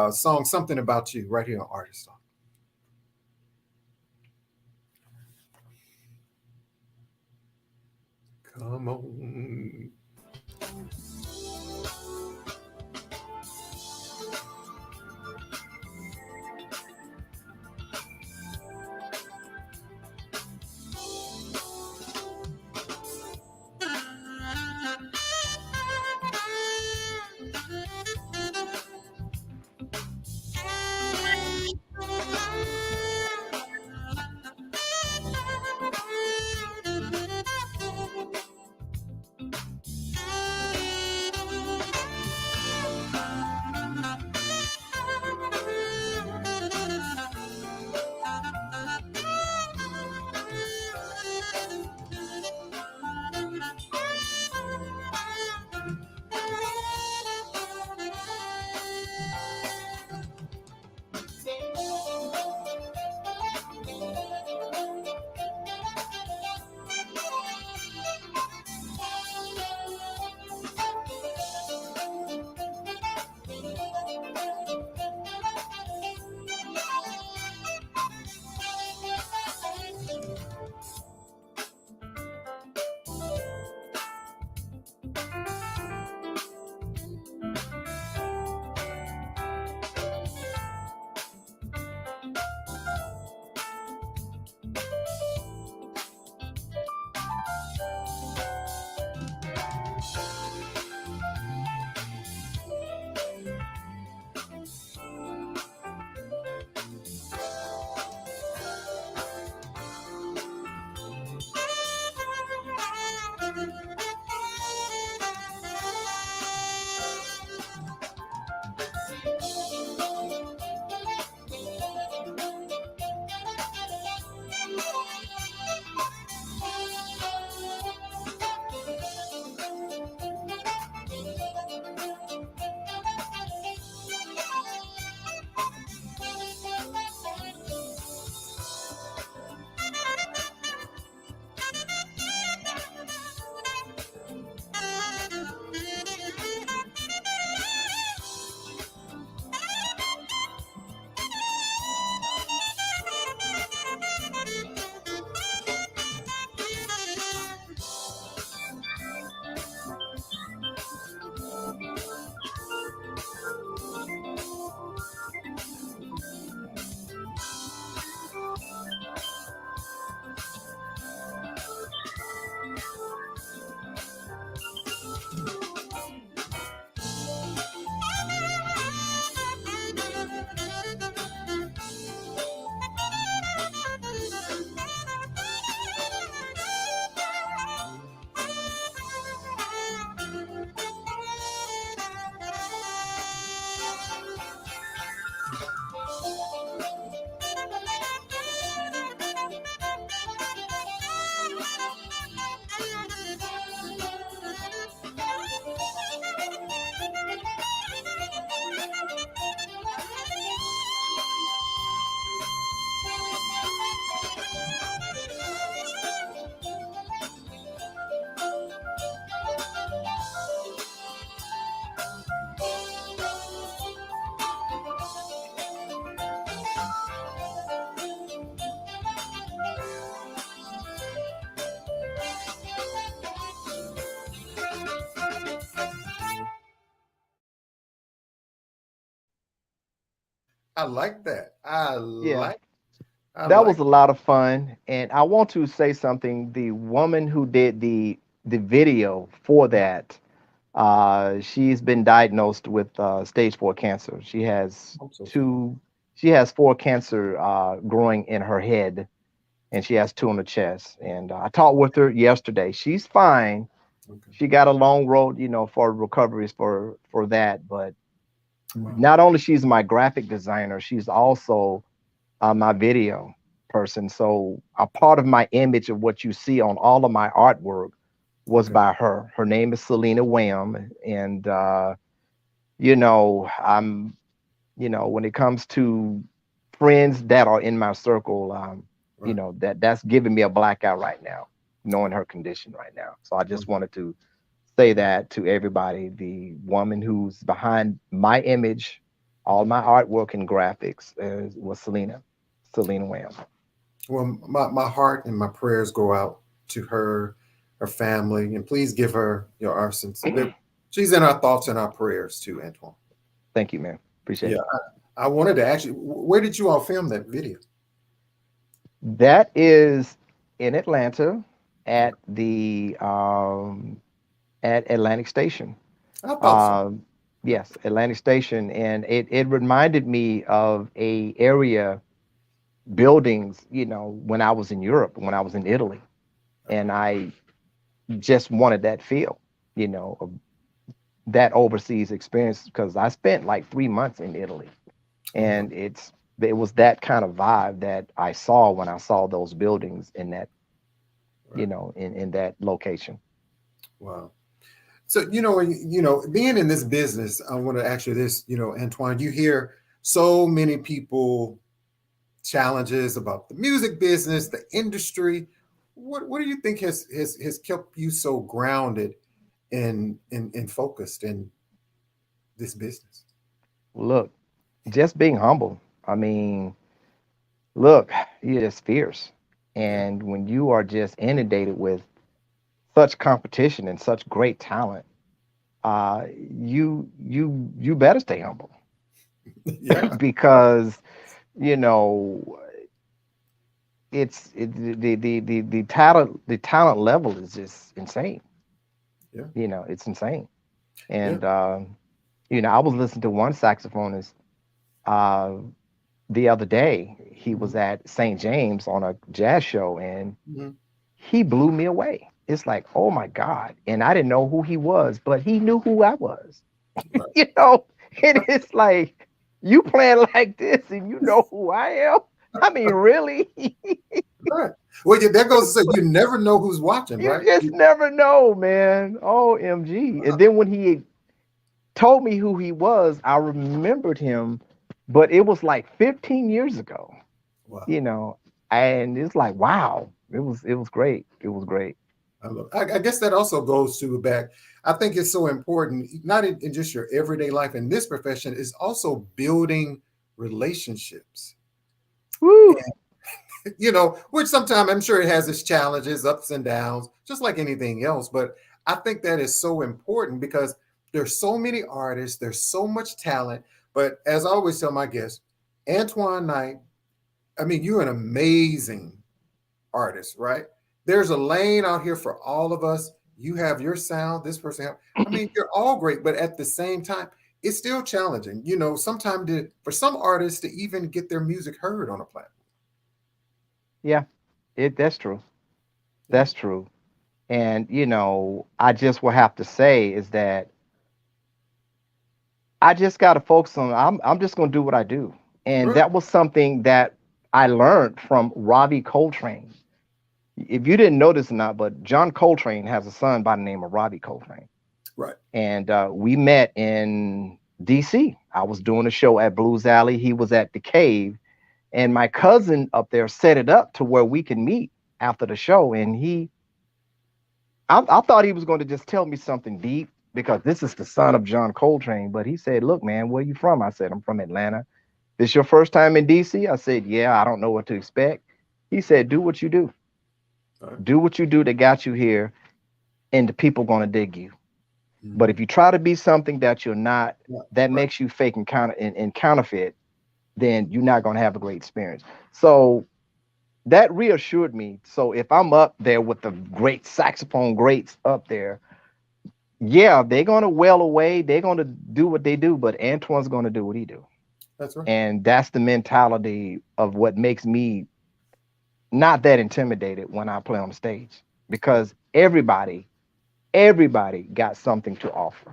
song "Something About You" right here on Artist Talk. Come on. I like that. I Yeah, like. I that was like. a lot of fun. And I want to say something. The woman who did the video for that, she's been diagnosed with stage 4 cancer. I'm so sorry. Two, she has four cancer growing in her head, and she has two on the chest. And I talked with her yesterday. She's fine. Okay. She got a long road, for recoveries for that. But Wow. not only she's my graphic designer, she's also my video person. So a part of my image of what you see on all of my artwork was Okay. by her. Her name is Selena Wham, and I'm, when it comes to friends that are in my circle, Right. that's giving me a blackout right now, knowing her condition right now. So I just Okay. wanted to say that to everybody. The woman who's behind my image, all my artwork and graphics, was Selena Wham. Well, my heart and my prayers go out to her, her family, and please give her your our she's in our thoughts and our prayers too, Antoine. Thank you, man. Appreciate Yeah, it. I wanted to actually. Where did you all film that video? That is in Atlanta Okay. at the at Atlantic Station. I thought so. Um, yes, Atlantic Station, and it reminded me of a area buildings, when I was in Europe, when I was in Italy, and I just wanted that feel, of that overseas experience because I spent like 3 months in Italy, Oh wow. and it was that kind of vibe that I saw when I saw those buildings in that, Right. in that location. Wow. So being in this business, I want to ask you this. Antoine, you hear so many people challenges about the music business, the industry. What do you think has kept you so grounded and focused in this business? Look, just being humble. I mean, look, you're just fierce. Yeah. And when you are just inundated with such competition and such great talent, you better stay humble. Yeah. Because you know the talent level is just insane. Yeah. It's insane. Yeah. And I was listening to one saxophonist uh the other day. He Mhm. was at St. James on a jazz show, and Mhm. he blew me away. It's like, oh my God. And I didn't know who he was, but he knew who I was. Right. you know, and it's like, you playing like this and you know who I am? I mean, really? Right. Well, yeah, that goes to say you never know who's watching, You right? just never know, man. OMG. And then when he told me who he was, I remembered him, but it was like 15 years ago, Wow. you know, and it's like, wow, it was great. It was great. I guess that also goes to back. I think it's so important, not in just your everyday life in this profession, is also building relationships. Woo. Which sometimes I'm sure it has its challenges, ups and downs, just like anything else. But I think that is so important because there's so many artists, there's so much talent. But as I always tell my guests, Antoine Knight, I mean, you're an amazing artist, right? There's a lane out here for all of us. You have your sound, this person I mean, you're all great, but at the same time, it's still challenging. Sometimes for some artists to even get their music heard on a platform. Yeah, that's true. Yeah. That's true. And, I just will have to say is that I just got to focus on, I'm just going to do what I do. And Right. that was something that I learned from Robbie Coltrane. If you didn't know this or not, but John Coltrane has a son by the name of Robbie Coltrane. Right. And we met in DC. I was doing a show at Blues Alley. He was at the Cave. And my cousin up there set it up to where we can meet after the show. And I thought he was going to just tell me something deep because this is the son of John Coltrane. But he said, look, man, where you from? I said, I'm from Atlanta. This your first time in DC? I said, yeah, I don't know what to expect. He said, do what you do. Right. Do what you do that got you here, and the people going to dig you. But Mhm. if you try to be something that you're not, Yeah. that Right. makes you fake and counterfeit, then you're not going to have a great experience. So that reassured me. So if I'm up there with the great saxophone greats up there, yeah, they're going to wail away. They're going to do what they do, but Antoine's going to do what he do. That's right. And that's the mentality of what makes me not that intimidated when I play on the stage, because everybody got something to offer.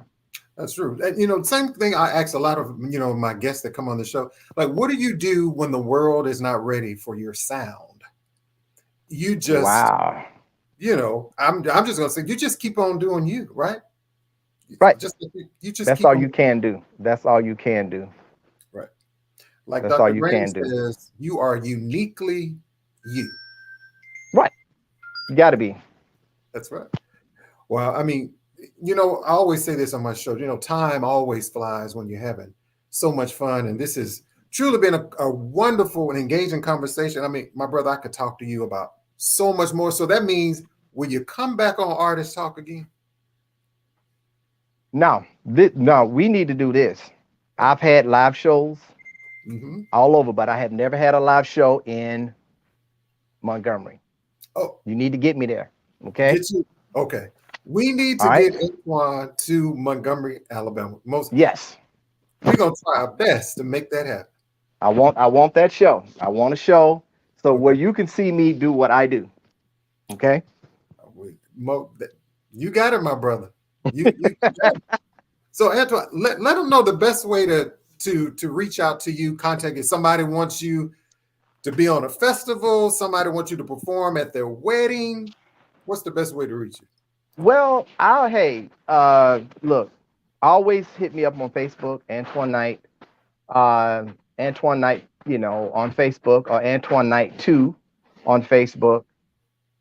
That's true. And, same thing I ask a lot of, my guests that come on the show. Like, what do you do when the world is not ready for your sound? You just, Wow. I'm just gonna say, you just keep on doing you, right? Right. Just you just That's keep all on you can do. That's all you can do. right. Like That's all Dr. you Graney can do. says, you are uniquely you. Right. You got to be. That's right. Well, I mean, I always say this on my show, time always flies when you're having so much fun. And this has truly been a wonderful and engaging conversation. I mean, my brother, I could talk to you about so much more. So that means, will you come back on Artist Talk again? Now, we need to do this. I've had live shows Mm-hmm. all over, but I have never had a live show in Montgomery. Oh, You need to get me there. Okay. get you. Okay. We need All to right. get Antoine to Montgomery, Alabama. Yes. We're going to try our best to make that happen. I want that show. I want a show so where Okay. you can see me do what I do. Okay. You got it, my brother. You got it. So Antoine, let them know the best way to reach out to you, contact you. Somebody wants you to be on a festival, somebody wants you to perform at their wedding. What's the best way to reach you? Well, look, always hit me up on Facebook, Antoine Knight, Antoine Knight, on Facebook, or Antoine Knight 2 on Facebook.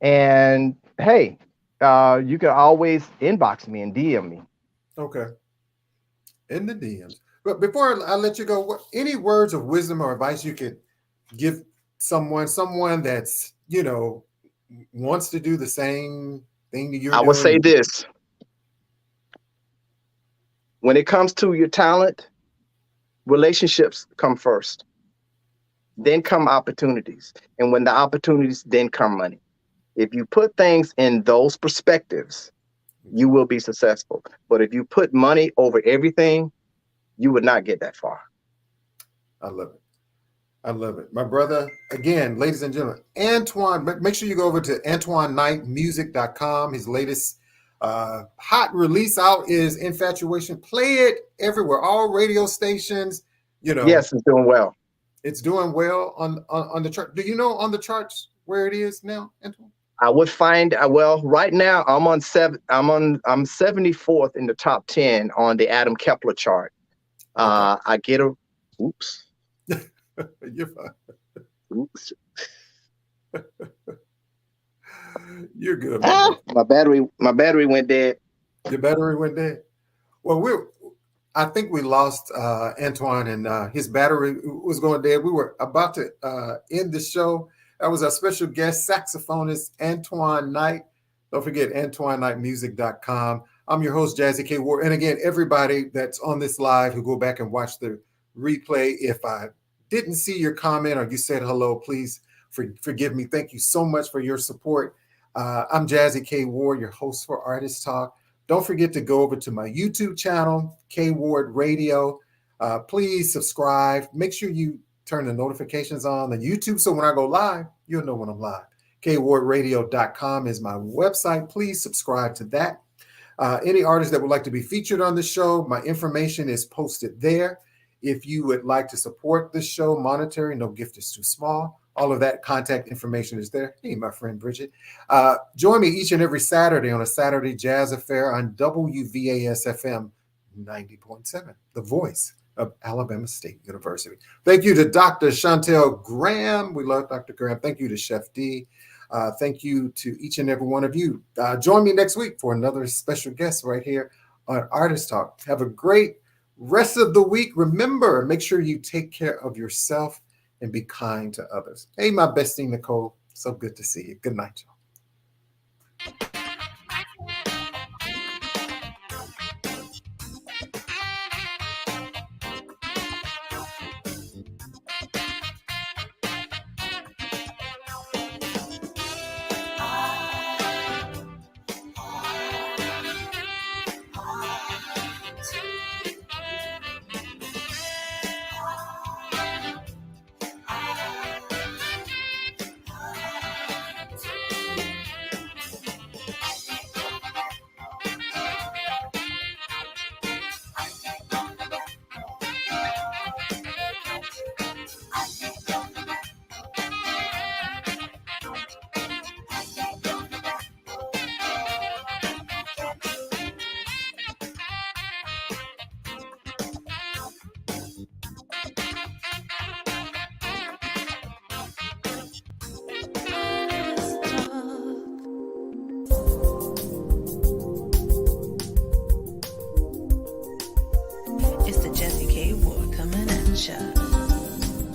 And hey, you can always inbox me and DM me. Okay. In the DMs. But before I let you go, any words of wisdom or advice you could give someone that's, wants to do the same thing that you're I would say doing? this. when it comes to your talent, relationships come first. Then come opportunities. And when the opportunities, then come money. If you put things in those perspectives, you will be successful. But if you put money over everything, you would not get that far. I love it. I love it. My brother, again, ladies and gentlemen, Antoine, make sure you go over to AntoineKnightMusic.com. His latest hot release out is Infatuation. Play it everywhere, all radio stations, you know. Yes, it's doing well. It's doing well on the chart. Do you know on the charts where it is now, Antoine? I would find well right now I'm 74th in the top 10 on the Adam Kepler chart. Okay. I get a oops. You're fine. Oops. You're good. My battery went dead. Your battery went dead. Well, I think we lost Antoine, and his battery was going dead. We were about to end the show. That was our special guest, saxophonist Antoine Knight. Don't forget, AntoineKnightMusic.com. I'm your host, Jazzie K Ward. And again, everybody that's on this live who go back and watch the replay, if I didn't see your comment or you said hello, please forgive me. Thank you so much for your support. I'm Jazzie K Ward, your host for Artist Talk. Don't forget to go over to my YouTube channel, K Ward Radio. Please subscribe. Make sure you turn the notifications on YouTube so when I go live, you'll know when I'm live. KWardRadio.com is my website. Please subscribe to that. Any artists that would like to be featured on the show, my information is posted there. If you would like to support the show, monetary, no gift is too small. All of that contact information is there. Hey, my friend Bridget. Join me each and every Saturday on a Saturday Jazz Affair on WVAS-FM 90.7, the voice of Alabama State University. Thank you to Dr. Chantel Graham. We love Dr. Graham. Thank you to Chef D. Thank you to each and every one of you. Join me next week for another special guest right here on Artist Talk. Have a great rest of the week. Remember, make sure you take care of yourself and be kind to others. Hey, my bestie Nicole. So good to see you. Good night, y'all.